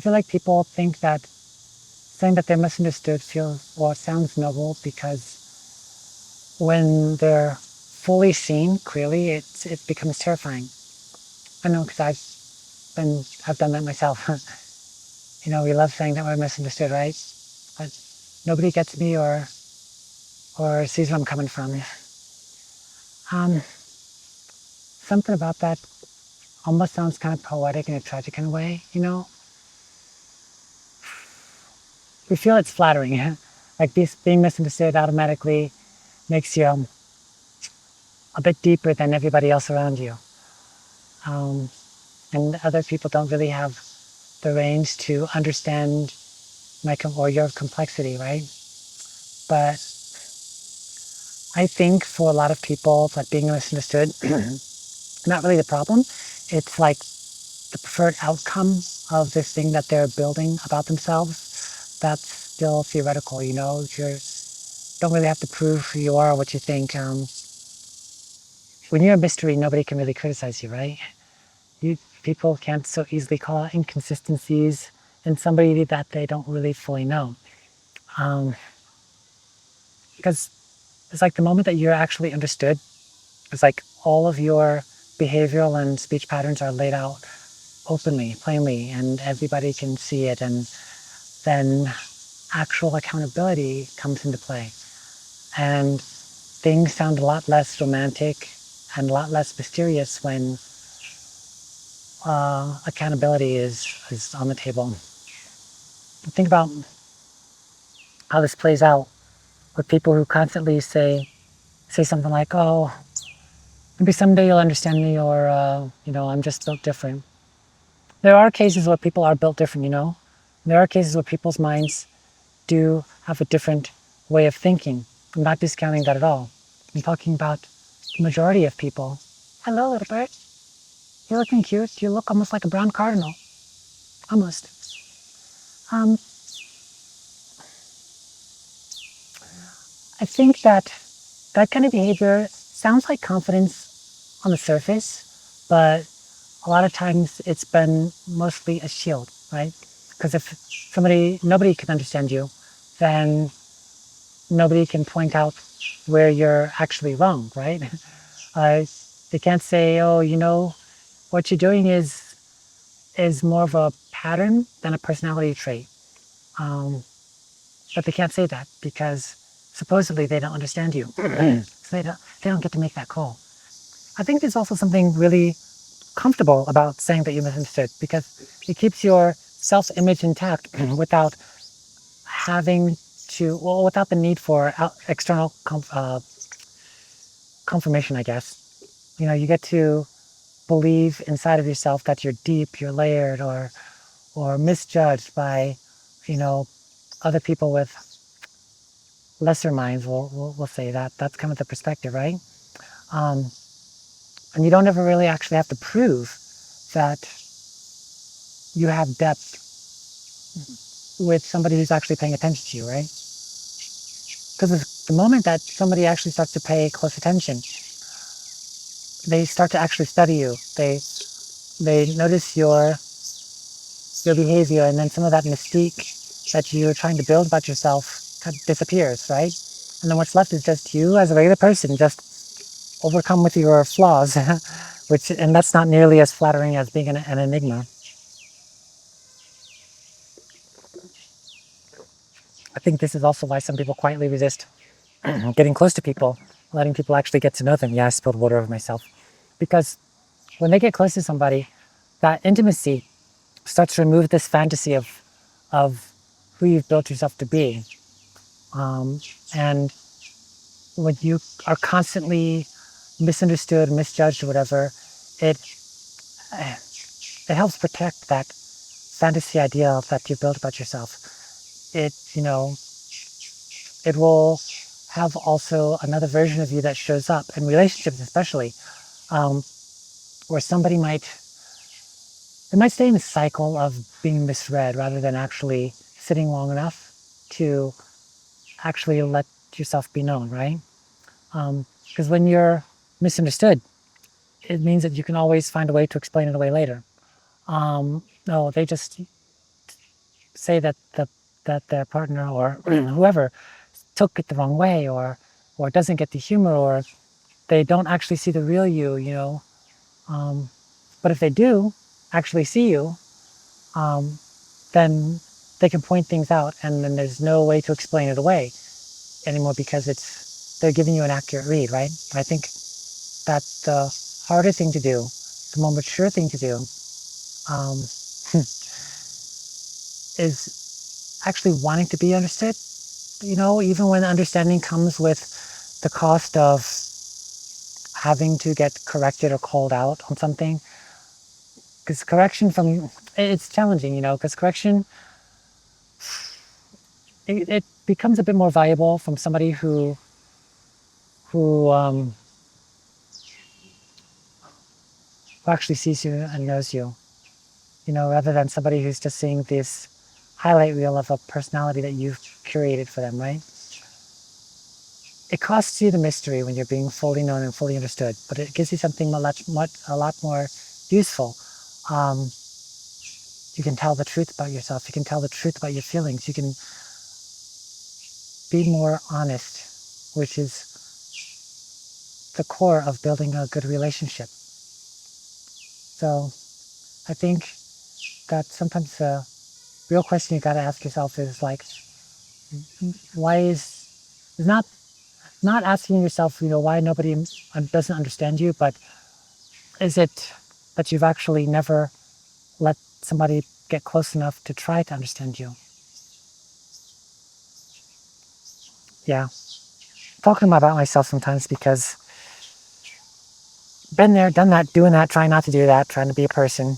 feel like people think that saying that they're misunderstood feels or sounds noble because when they're fully seen clearly, it becomes terrifying. I know because I've done that myself. We love saying that we're misunderstood, right? But nobody gets me or sees where I'm coming from. Um, Something about that almost sounds kind of poetic in a tragic kind of way. We feel it's flattering. Like this being misunderstood automatically makes you a bit deeper than everybody else around you. Um, and other people don't really have the range to understand or your complexity, right? But I think for a lot of people that being misunderstood, not really the problem. It's like the preferred outcome of this thing that they're building about themselves. That's still theoretical, you don't really have to prove who you are or what you think. When you're a mystery, nobody can really criticize you, right? People can't so easily call out inconsistencies in somebody that they don't really fully know. Um, because it's like the moment that you're actually understood, it's like all of your behavioral and speech patterns are laid out openly, plainly, and everybody can see it. And then actual accountability comes into play. And things sound a lot less romantic and a lot less mysterious when accountability is on the table. Think about how this plays out with people who constantly say something like, "Oh, maybe someday you'll understand me," or "I'm just built different." There are cases where people are built different. There are cases where people's minds do have a different way of thinking. I'm not discounting that at all. I'm talking about the majority of people. Hello, little bird. You're looking cute. You look almost like a brown cardinal. Almost. Um, I think that kind of behavior sounds like confidence on the surface, but a lot of times it's been mostly a shield, right? Because if nobody can understand you, then nobody can point out where you're actually wrong, right? Uh, they can't say, "Oh, what you're doing is more of a pattern than a personality trait." Um, but they can't say that because supposedly they don't understand you, so they don't get to make that call. I think there's also something really comfortable about saying that you're misunderstood because it keeps your self-image intact without having without the need for external confirmation, I guess. You get to believe inside of yourself that you're deep, you're layered, or misjudged by, you know, other people with lesser minds. We'll say that that's kind of the perspective, right? Um, and you don't ever really actually have to prove that you have depth with somebody who's actually paying attention to you, right? Because the moment that somebody actually starts to pay close attention, they start to actually study you. They notice your behavior, and then some of that mystique that you're trying to build about yourself kind of disappears, right? And then what's left is just you as a regular person, just overcome with your flaws, and that's not nearly as flattering as being an enigma. I think this is also why some people quietly resist getting close to people, letting people actually get to know them. Yeah, I spilled water over myself. Because when they get close to somebody, that intimacy starts to remove this fantasy of who you've built yourself to be. And when you are constantly misunderstood, misjudged, or whatever, it it helps protect that fantasy ideal that you built about yourself. It will have also another version of you that shows up in relationships, especially um, where they might stay in the cycle of being misread rather than actually sitting long enough to actually let yourself be known, right? Because when you're misunderstood, it means that you can always find a way to explain it away later. No, say that their partner or whoever took it the wrong way, or doesn't get the humor, or they don't actually see the real you, you know. But if they do actually see you, then they can point things out, and then there's no way to explain it away anymore because they're giving you an accurate read, right? I think that the harder thing to do, the more mature thing to do, um, is actually wanting to be understood. You know, even when understanding comes with the cost of having to get corrected or called out on something. Because it's challenging, you know, because correction, it becomes a bit more valuable from somebody who actually sees you and knows you, you know, rather than somebody who's just seeing this highlight reel of a personality that you've curated for them, right? It costs you the mystery when you're being fully known and fully understood, but it gives you something a lot more useful. Um, you can tell the truth about yourself. You can tell the truth about your feelings. You can be more honest, which is the core of building a good relationship. So I think that sometimes the real question you got to ask yourself is like, why is not asking yourself, you know, why nobody doesn't understand you, but is it that you've actually never let somebody get close enough to try to understand you? Yeah. Talking about myself sometimes because been there, done that, doing that, trying not to do that, trying to be a person.